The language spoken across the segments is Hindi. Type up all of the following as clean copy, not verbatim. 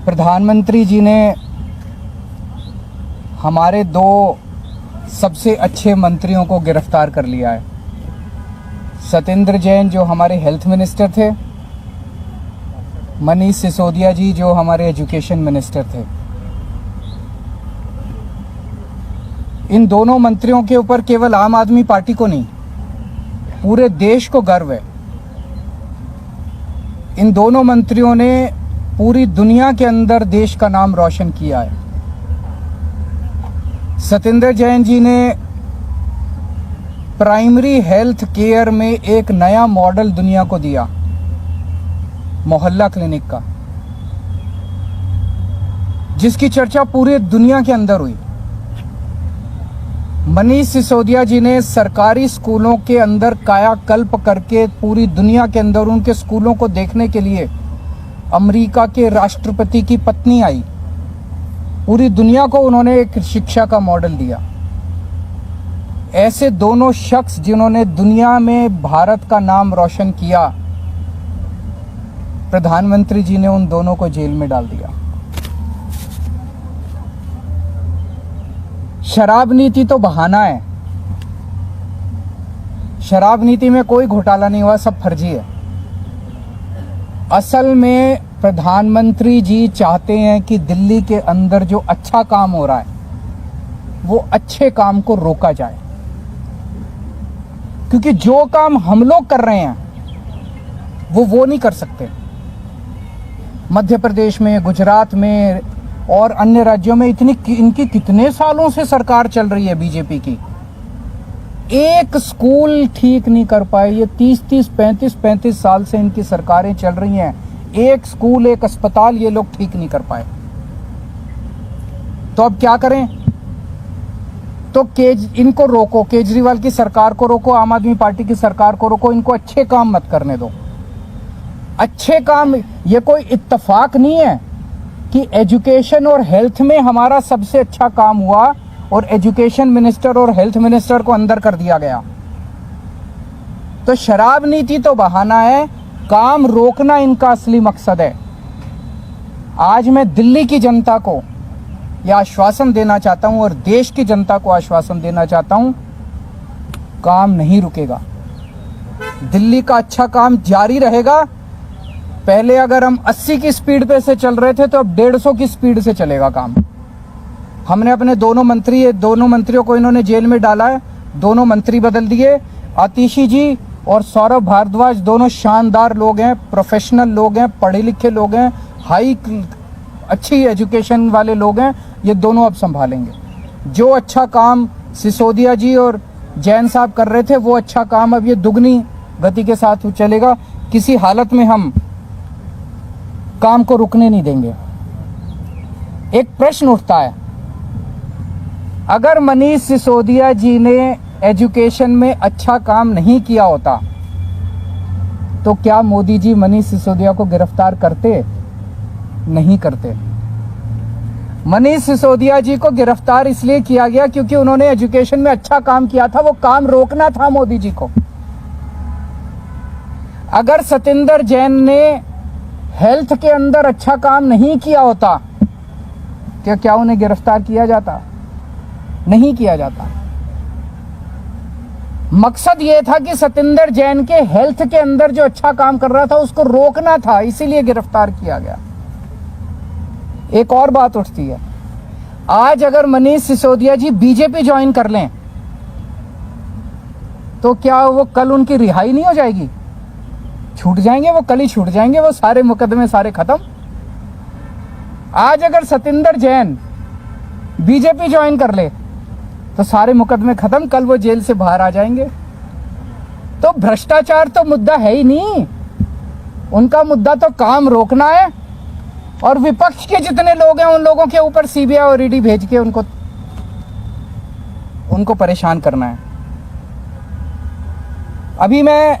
प्रधानमंत्री जी ने हमारे दो सबसे अच्छे मंत्रियों को गिरफ्तार कर लिया है। सत्येंद्र जैन जो हमारे हेल्थ मिनिस्टर थे, मनीष सिसोदिया जी जो हमारे एजुकेशन मिनिस्टर थे। इन दोनों मंत्रियों के ऊपर केवल आम आदमी पार्टी को नहीं, पूरे देश को गर्व है। इन दोनों मंत्रियों ने पूरी दुनिया के अंदर देश का नाम रोशन किया है। सत्येंद्र जैन जी ने प्राइमरी हेल्थ केयर में एक नया मॉडल दुनिया को दिया, मोहल्ला क्लिनिक का, जिसकी चर्चा पूरी दुनिया के अंदर हुई। मनीष सिसोदिया जी ने सरकारी स्कूलों के अंदर कायाकल्प करके पूरी दुनिया के अंदर उनके स्कूलों को देखने के लिए अमेरिका के राष्ट्रपति की पत्नी आई। पूरी दुनिया को उन्होंने एक शिक्षा का मॉडल दिया। ऐसे दोनों शख्स जिन्होंने दुनिया में भारत का नाम रोशन किया, प्रधानमंत्री जी ने उन दोनों को जेल में डाल दिया। शराब नीति तो बहाना है। शराब नीति में कोई घोटाला नहीं हुआ, सब फर्जी है। असल में प्रधानमंत्री जी चाहते हैं कि दिल्ली के अंदर जो अच्छा काम हो रहा है वो अच्छे काम को रोका जाए, क्योंकि जो काम हम लोग कर रहे हैं वो नहीं कर सकते। मध्य प्रदेश में, गुजरात में और अन्य राज्यों में इनकी कितने सालों से सरकार चल रही है बीजेपी की, एक स्कूल ठीक नहीं कर पाए। ये 30-30, 35-35 साल से इनकी सरकारें चल रही हैं, एक स्कूल, एक अस्पताल ये लोग ठीक नहीं कर पाए। तो अब क्या करें? तो इनको रोको, केजरीवाल की सरकार को रोको, आम आदमी पार्टी की सरकार को रोको, इनको अच्छे काम मत करने दो। अच्छे काम, ये कोई इत्तेफाक नहीं है कि एजुकेशन और हेल्थ में हमारा सबसे अच्छा काम हुआ और एजुकेशन मिनिस्टर और हेल्थ मिनिस्टर को अंदर कर दिया गया। तो शराब नीति तो बहाना है, काम रोकना इनका असली मकसद है। आज मैं दिल्ली की जनता को यह आश्वासन देना चाहता हूं और देश की जनता को आश्वासन देना चाहता हूं, काम नहीं रुकेगा। दिल्ली का अच्छा काम जारी रहेगा। पहले अगर हम 80 की स्पीड पे से चल रहे थे तो अब 150 की स्पीड से चलेगा काम। हमने अपने दोनों मंत्रियों को इन्होंने जेल में डाला है, दोनों मंत्री बदल दिए। आतिशी जी और सौरभ भारद्वाज दोनों शानदार लोग हैं, प्रोफेशनल लोग हैं, पढ़े लिखे लोग हैं, अच्छी एजुकेशन वाले लोग हैं। ये दोनों अब संभालेंगे। जो अच्छा काम सिसोदिया जी और जैन साहब कर रहे थे वो अच्छा काम अब ये दुगनी गति के साथ चलेगा। किसी हालत में हम काम को रुकने नहीं देंगे। एक प्रश्न उठता है, अगर मनीष सिसोदिया जी ने एजुकेशन में अच्छा काम नहीं किया होता तो क्या मोदी जी मनीष सिसोदिया को गिरफ्तार करते? नहीं करते। मनीष सिसोदिया जी को गिरफ्तार इसलिए किया गया क्योंकि उन्होंने एजुकेशन में अच्छा काम किया था, वो काम रोकना था मोदी जी को। अगर सत्येंद्र जैन ने हेल्थ के अंदर अच्छा काम नहीं किया होता तो क्या उन्हें गिरफ्तार किया जाता? नहीं किया जाता। मकसद यह था कि सत्येंद्र जैन के हेल्थ के अंदर जो अच्छा काम कर रहा था उसको रोकना था, इसीलिए गिरफ्तार किया गया। एक और बात उठती है, आज अगर मनीष सिसोदिया जी बीजेपी ज्वाइन कर लें तो क्या वो कल उनकी रिहाई नहीं हो जाएगी? छूट जाएंगे वो, कल ही छूट जाएंगे वो, सारे मुकदमे सारे खत्म। आज अगर सत्येंद्र जैन बीजेपी ज्वाइन कर ले तो सारे मुकदमे खत्म, कल वो जेल से बाहर आ जाएंगे। तो भ्रष्टाचार तो मुद्दा है ही नहीं, उनका मुद्दा तो काम रोकना है। और विपक्ष के जितने लोग हैं उन लोगों के ऊपर सीबीआई और ईडी भेज के उनको परेशान करना है। अभी मैं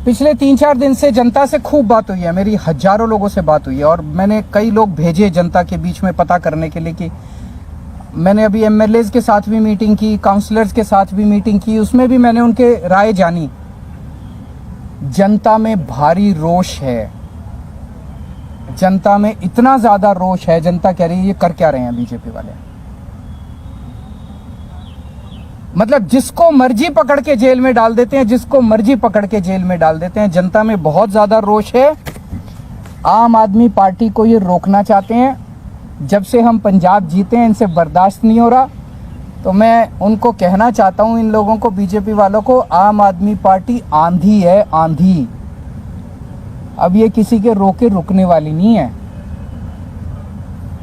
पिछले 3-4 दिन से जनता से खूब बात हुई है, मेरी हजारों लोगों से बात हुई है और मैंने कई लोग भेजे जनता के बीच में पता करने के लिए कि मैंने अभी एमएलएज के साथ भी मीटिंग की, काउंसलर्स के साथ भी मीटिंग की, उसमें भी मैंने उनके राय जानी। जनता में भारी रोष है। जनता में इतना ज्यादा रोष है, जनता कह रही है ये कर क्या रहे हैं बीजेपी वाले। मतलब जिसको मर्जी पकड़ के जेल में डाल देते हैं, जिसको मर्जी पकड़ के जेल में डाल देते हैं। जनता में बहुत ज्यादा रोष है। आम आदमी पार्टी को ये रोकना चाहते हैं। जब से हम पंजाब जीते हैं इनसे बर्दाश्त नहीं हो रहा। तो मैं उनको कहना चाहता हूं, इन लोगों को, बीजेपी वालों को, आम आदमी पार्टी आंधी है, आंधी। अब ये किसी के रोके रुकने वाली नहीं है।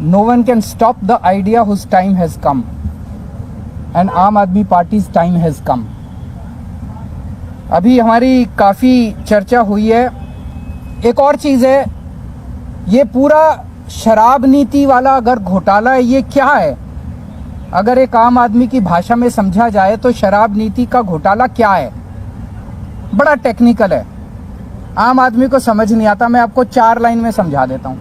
No one can stop the idea whose time has come and Aam Aadmi parties time has कम। अभी हमारी काफी चर्चा हुई है। एक और चीज है, ये पूरा शराब नीति वाला अगर घोटाला है, ये क्या है? अगर एक आम आदमी की भाषा में समझा जाए तो शराब नीति का घोटाला क्या है? बड़ा टेक्निकल है, आम आदमी को समझ नहीं आता। मैं आपको 4 लाइन में समझा देता हूं।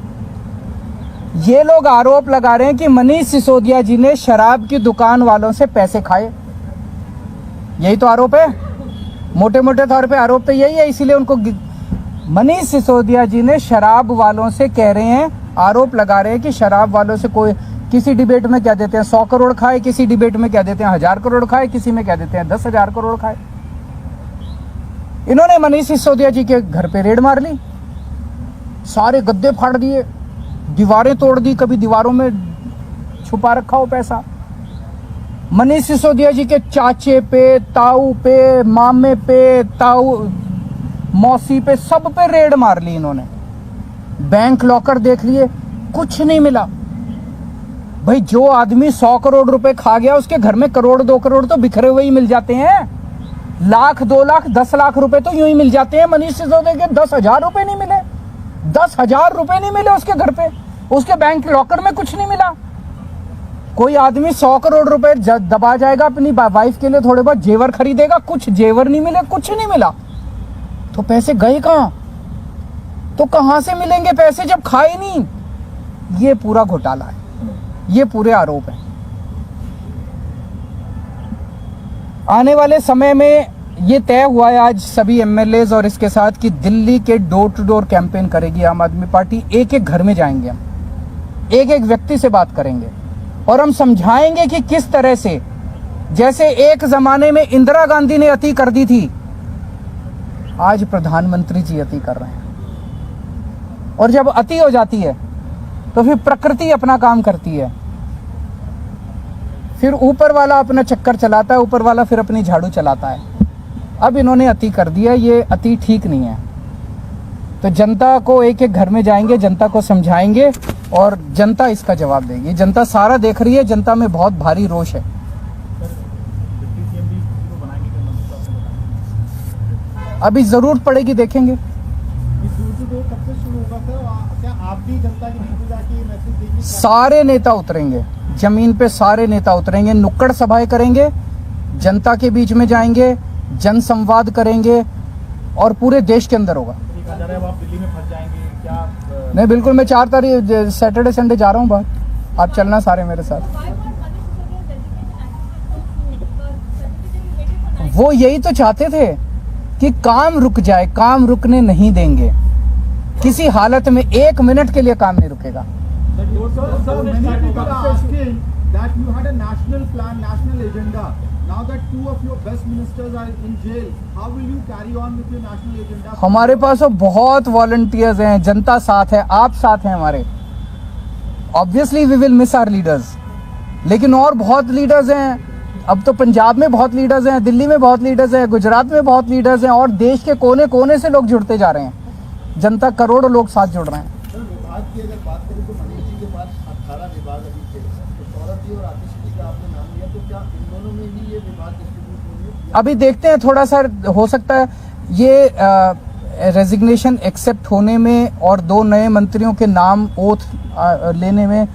ये लोग आरोप लगा रहे हैं कि मनीष सिसोदिया जी ने शराब की दुकान वालों से पैसे खाए। यही तो आरोप है, मोटे मोटे तौर पे आरोप तो यही है। इसीलिए उनको मनीष सिसोदिया जी ने शराब वालों से कह रहे हैं, आरोप लगा रहे हैं कि शराब वालों से कोई किसी डिबेट में क्या देते हैं 100 करोड़ खाए, किसी डिबेट में क्या देते हैं 1000 करोड़ खाए, किसी में क्या देते हैं 10,000 करोड़ खाए। इन्होंने मनीष सिसोदिया जी के घर पे रेड मार ली, सारे गद्दे फाड़ दिए, दीवारें तोड़ दी, कभी दीवारों में छुपा रखा हो पैसा। मनीष सिसोदिया जी के चाचे पे, ताऊ पे, मामे पे, ताऊ मौसी पे, सब पे रेड मार ली इन्होंने। बैंक लॉकर देख लिए, कुछ नहीं मिला। भाई जो आदमी 100 करोड़ रुपए खा गया उसके घर में करोड़ 2 करोड़ तो बिखरे हुए ही मिल जाते हैं। लाख 2 लाख 10 लाख रुपए तो यूं ही मिल जाते हैं। मनीष सिसोदिया के 10,000 रुपए नहीं मिले, 10,000 रुपए नहीं मिले उसके घर पे, उसके बैंक लॉकर में कुछ नहीं मिला। कोई आदमी 100 करोड़ रुपए दबा जाएगा, अपनी वाइफ के लिए थोड़े बहुत जेवर खरीदेगा, कुछ जेवर नहीं मिले, कुछ नहीं मिला, तो पैसे गए कहां? तो कहां से मिलेंगे पैसे जब खाए नहीं? ये पूरा घोटाला है, ये पूरे आरोप है। आने वाले समय में ये तय हुआ है आज सभी एमएलएज और इसके साथ कि दिल्ली के डोर टू डोर कैंपेन करेगी आम आदमी पार्टी। एक एक घर में जाएंगे हम, एक एक व्यक्ति से बात करेंगे और हम समझाएंगे कि किस तरह से, जैसे एक जमाने में इंदिरा गांधी ने अति कर दी थी, आज प्रधानमंत्री जी अति कर रहे हैं। और जब अति हो जाती है तो फिर प्रकृति अपना काम करती है, फिर ऊपर वाला अपना चक्कर चलाता है, ऊपर वाला फिर अपनी झाड़ू चलाता है। अब इन्होंने अति कर दिया, ये अति ठीक नहीं है। तो जनता को एक एक घर में जाएंगे, जनता को समझाएंगे और जनता इसका जवाब देगी। जनता सारा देख रही है, जनता में बहुत भारी रोष है। अभी जरूरत पड़ेगी, देखेंगे। सारे नेता उतरेंगे जमीन पे, सारे नेता उतरेंगे, नुक्कड़ सभाएं करेंगे, जनता के बीच में जाएंगे, जन संवाद करेंगे और पूरे देश के अंदर होगा। आप दिल्ली में फंस जाएंगे क्या? नहीं, बिल्कुल। मैं 4 तारीख सैटरडे संडे जा रहा हूँ बाहर, आप चलना सारे मेरे साथ। वो यही तो चाहते थे कि काम रुक जाए, काम रुकने नहीं देंगे किसी हालत में, 1 मिनट के लिए काम नहीं रुकेगा। हमारे पास तो बहुत वॉलंटियर्स हैं, जनता साथ है, आप साथ हैं हमारे। Obviously we will miss our leaders, लेकिन और बहुत लीडर्स हैं। अब तो पंजाब में बहुत लीडर्स हैं, दिल्ली में बहुत लीडर्स हैं, गुजरात में बहुत लीडर्स हैं और देश के कोने कोने से लोग जुड़ते जा रहे हैं। जनता, करोड़ों लोग साथ जुड़ रहे हैं। विभाग की अगर बात करें तो मनीष जी के पास 18 विभाग अभी थे, तो सौरभ जी और आतिश जी का आपने नाम लिया, तो क्या इन दोनों में ही ये विभाग डिस्ट्रीब्यूट होंगे? अभी देखते हैं, थोड़ा सा हो सकता है ये रेजिग्नेशन एक्सेप्ट होने में और 2 नए मंत्रियों के नाम ओथ लेने में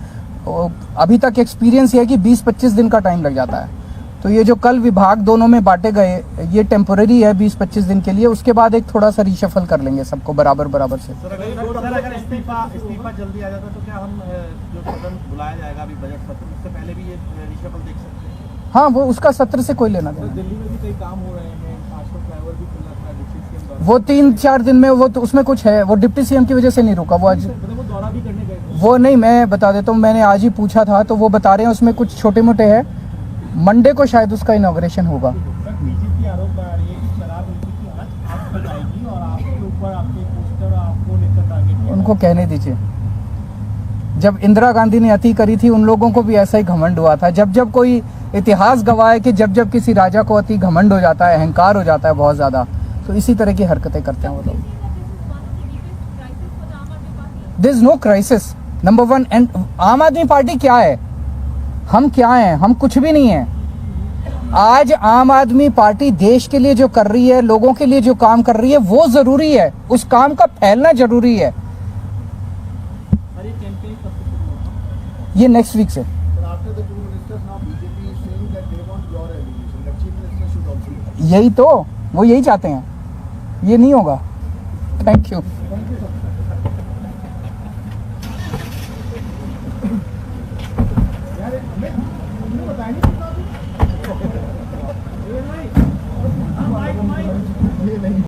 अभी तक एक्सपीरियंस ये है कि 20-25 दिन का टाइम लग जाता है। तो ये जो कल विभाग दोनों में बांटे गए, ये टेम्पोररी है 20-25 दिन के लिए, उसके बाद एक थोड़ा सा रिशफल कर लेंगे सबको बराबर बराबर से। सर अगर इस्तीफा जल्दी आ जाता तो क्या हम जो सदन बुलाया जाएगा अभी बजट सत्र, उससे पहले भी ये रिशफल देख सकते हैं? हाँ, वो उसका सत्र से कोई लेना देना। दिल्ली में भी कई काम हो रहे हैं, आजकल फ्लाईओवर भी खुला था डिप्टी सीएम, वो 3-4 दिन में, वो तो उसमें कुछ है, वो डिप्टी सीएम की वजह से नहीं रुका, वो आज अभी करने गए थे। वो नहीं, मैं बता देता हूँ, मैंने आज ही पूछा था तो वो बता रहे हैं उसमें कुछ छोटे मोटे है, मंडे को शायद उसका इनॉग्रेशन होगा। सर बीजेपी आरोप लगा रही है कि शराब नीति की आज आप बताएगी और आपके ऊपर आपके पोस्टर आपको लेकर टारगेट किया। उनको कहने दीजिए, जब इंदिरा गांधी ने अति करी थी उन लोगों को भी ऐसा ही घमंड हुआ था। जब जब कोई इतिहास गवाह है कि जब जब किसी राजा को अति घमंड हो जाता है, अहंकार हो जाता है बहुत ज्यादा, तो इसी तरह की हरकतें करते हैं वो लोग। This is no crisis number one. And Aam Aadmi party क्या है, हम क्या हैं? हम कुछ भी नहीं है। आज आम आदमी पार्टी देश के लिए जो कर रही है, लोगों के लिए जो काम कर रही है, वो जरूरी है, उस काम का फैलना जरूरी है। सर ये कैंपेन कब से शुरू होगा? ये नेक्स्ट वीक से। But after the two ministers, now BJP is saying that they want your elimination. The chief minister should also. यही तो, वो यही चाहते हैं, ये नहीं होगा। Thank you. Thank you, sir. यार हमें तुमने बताया नहीं कितना? ये नहीं।